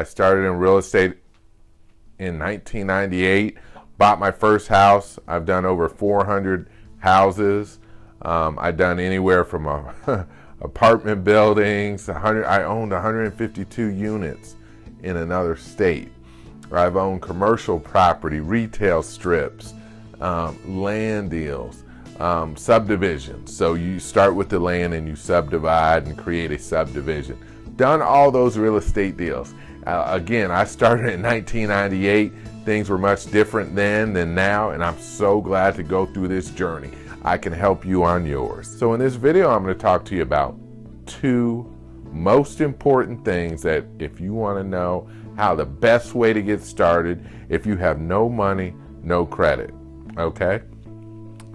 started in real estate in 1998, bought my first house. I've done over 400 houses. I've done anywhere from apartment buildings. I owned 152 units in another state. I've owned commercial property, retail strips, land deals, subdivisions. So you start with the land and you subdivide and create a subdivision. Done all those real estate deals. Again, I started in 1998. Things were much different then than now, and I'm so glad to go through this journey. I can help you on yours. So in this video, I'm going to talk to you about 2 most important things that if you want to know how the best way to get started if you have no money, no credit. Okay?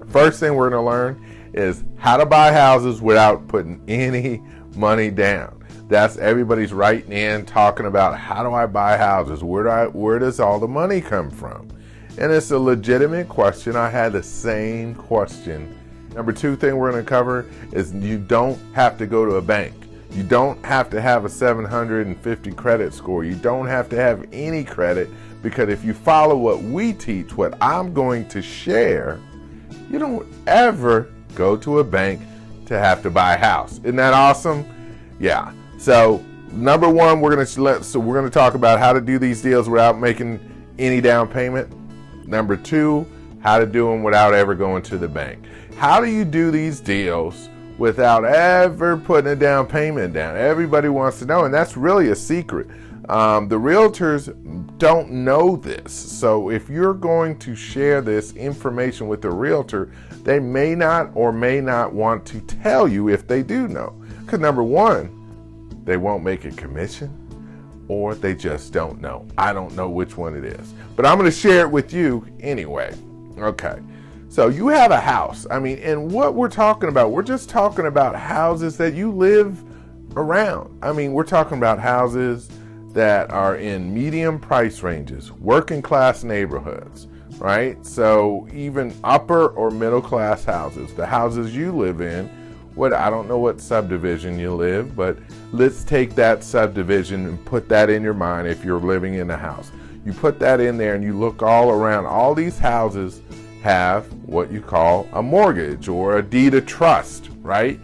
First thing we're going to learn is how to buy houses without putting any money down. That's everybody's writing in talking about, how do I buy houses? Where does all the money come from? And it's a legitimate question. I had the same question. Number 2 thing we're going to cover is you don't have to go to a bank. You don't have to have a 750 credit score. You don't have to have any credit, because if you follow what we teach, what I'm going to share, you don't ever go to a bank to have to buy a house. Isn't that awesome? Yeah. So number 1, we're going to talk about how to do these deals without making any down payment. Number 2, how to do them without ever going to the bank. How do you do these deals without ever putting a down payment down? Everybody wants to know, and that's really a secret. The realtors don't know this. So if you're going to share this information with the realtor, they may not or may not want to tell you if they do know. Because number 1, they won't make a commission, or they just don't know. I don't know which one it is, but I'm going to share it with you anyway. Okay. So you have a house. And what we're talking about, we're just talking about houses that you live around. We're talking about houses that are in medium price ranges, working class neighborhoods, right? So even upper or middle class houses, the houses you live in, I don't know what subdivision you live, but let's take that subdivision and put that in your mind. If you're living in a house, you put that in there and you look all around. All these houses have what you call a mortgage or a deed of trust, right?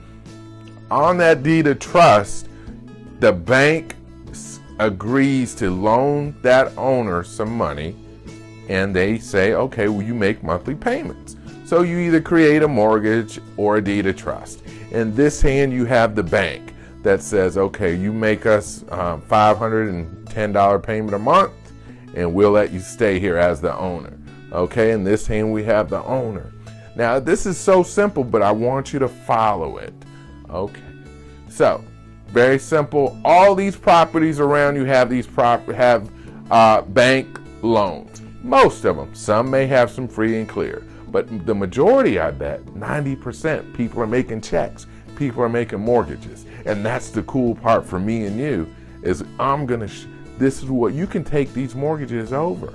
On that deed of trust, the bank agrees to loan that owner some money, and they say, okay, well, you make monthly payments. So you either create a mortgage or a deed of trust. In this hand, you have the bank that says, okay, you make us $510 payment a month, and we'll let you stay here as the owner. Okay, in this hand, we have the owner. Now, this is so simple, but I want you to follow it. Okay, so very simple. All these properties around you have bank loans. Most of them. Some may have some free and clear. But the majority, I bet, 90%, people are making checks. People are making mortgages. And that's the cool part for me and you, is this is what you can take these mortgages over.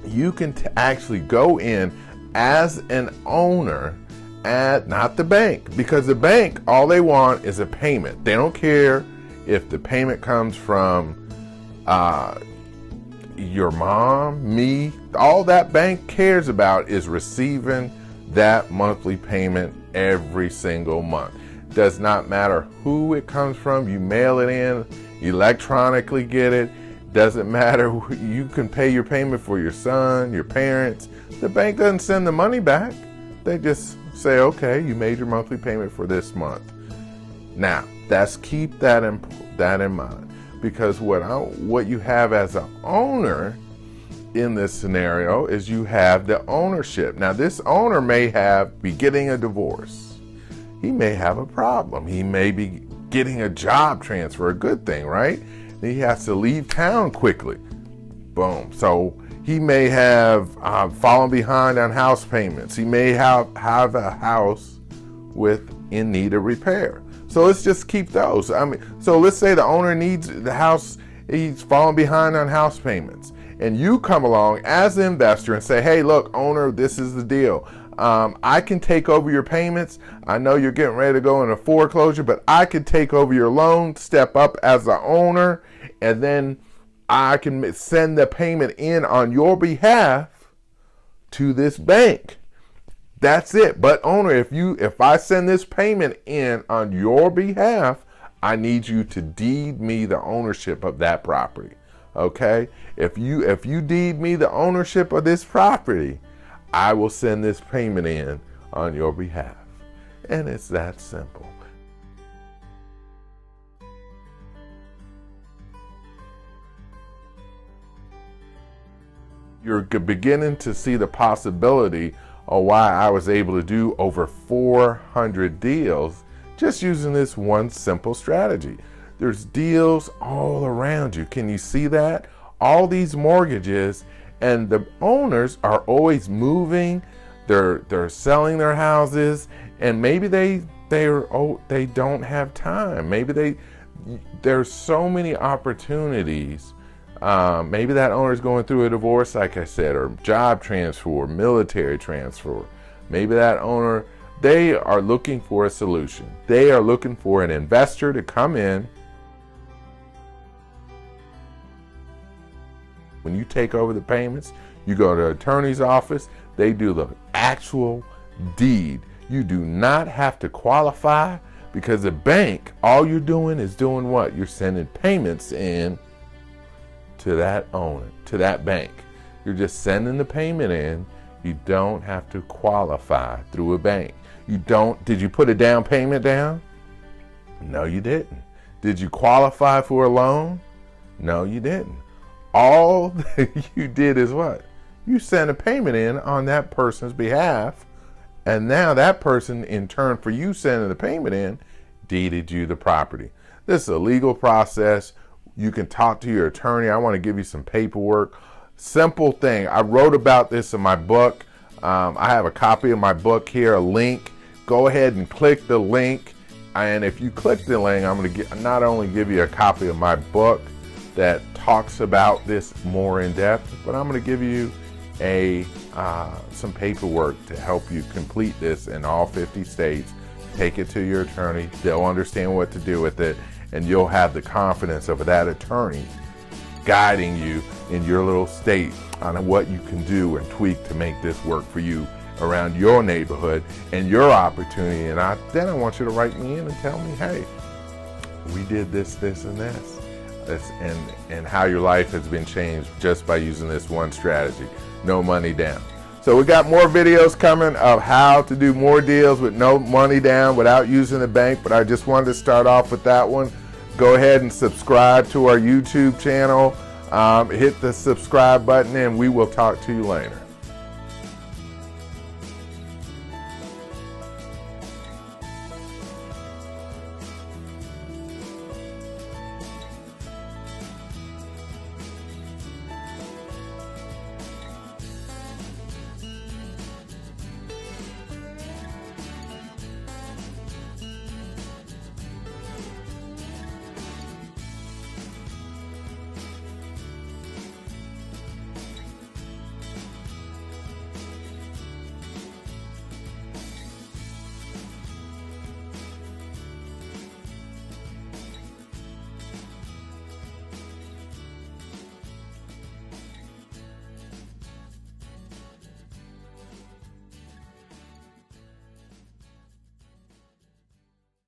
You can actually go in as an owner at not the bank, because the bank, all they want is a payment. They don't care if the payment comes from your mom, me. All that bank cares about is receiving that monthly payment every single month. Does not matter who it comes from. You mail it in, electronically get it. Doesn't matter. You can pay your payment for your son, your parents. The bank doesn't send the money back. They just say, okay, you made your monthly payment for this month. Now, keep that in mind. Because what you have as an owner in this scenario is you have the ownership. Now, this owner may be getting a divorce. He may have a problem. He may be getting a job transfer, a good thing, right? He has to leave town quickly. Boom. So he may have fallen behind on house payments. He may have a house in need of repair. So let's just keep those. So let's say the owner needs the house, he's falling behind on house payments. And you come along as the investor and say, hey, look, owner, this is the deal. I can take over your payments. I know you're getting ready to go into foreclosure, but I could take over your loan, step up as the owner, and then I can send the payment in on your behalf to this bank. That's it. But owner, if I send this payment in on your behalf, I need you to deed me the ownership of that property. Okay? If you deed me the ownership of this property, I will send this payment in on your behalf. And it's that simple. You're beginning to see the possibility of why I was able to do over 400 deals just using this one simple strategy. There's deals all around you. Can you see that? All these mortgages, and the owners are always moving. They're selling their houses, and maybe they don't have time. Maybe there's so many opportunities. Maybe that owner is going through a divorce, like I said, or job transfer, military transfer. Maybe that owner, they are looking for a solution. They are looking for an investor to come in. When you take over the payments, you go to the attorney's office, they do the actual deed. You do not have to qualify, because the bank, all you're doing is doing what? You're sending payments in to that owner, to that bank. You're just sending the payment in. You don't have to qualify through a bank. Did you put a down payment down? No, you didn't. Did you qualify for a loan? No, you didn't. All you did is what? You sent a payment in on that person's behalf, and now that person, in turn for you sending the payment in, deeded you the property. This is a legal process. You can talk to your attorney. I want to give you some paperwork. Simple thing. I wrote about this in my book. I have a copy of my book here, a link. Go ahead and click the link. And if you click the link, I'm going to not only give you a copy of my book that talks about this more in depth, but I'm going to give you some paperwork to help you complete this in all 50 states. Take it to your attorney. They'll understand what to do with it, and you'll have the confidence of that attorney guiding you in your little state on what you can do and tweak to make this work for you around your neighborhood and your opportunity. And then I want you to write me in and tell me, hey, we did this, this, and this. And how your life has been changed just by using this one strategy. No money down. So we got more videos coming of how to do more deals with no money down without using the bank, but I just wanted to start off with that one. Go ahead and subscribe to our YouTube channel. Hit the subscribe button, and we will talk to you later.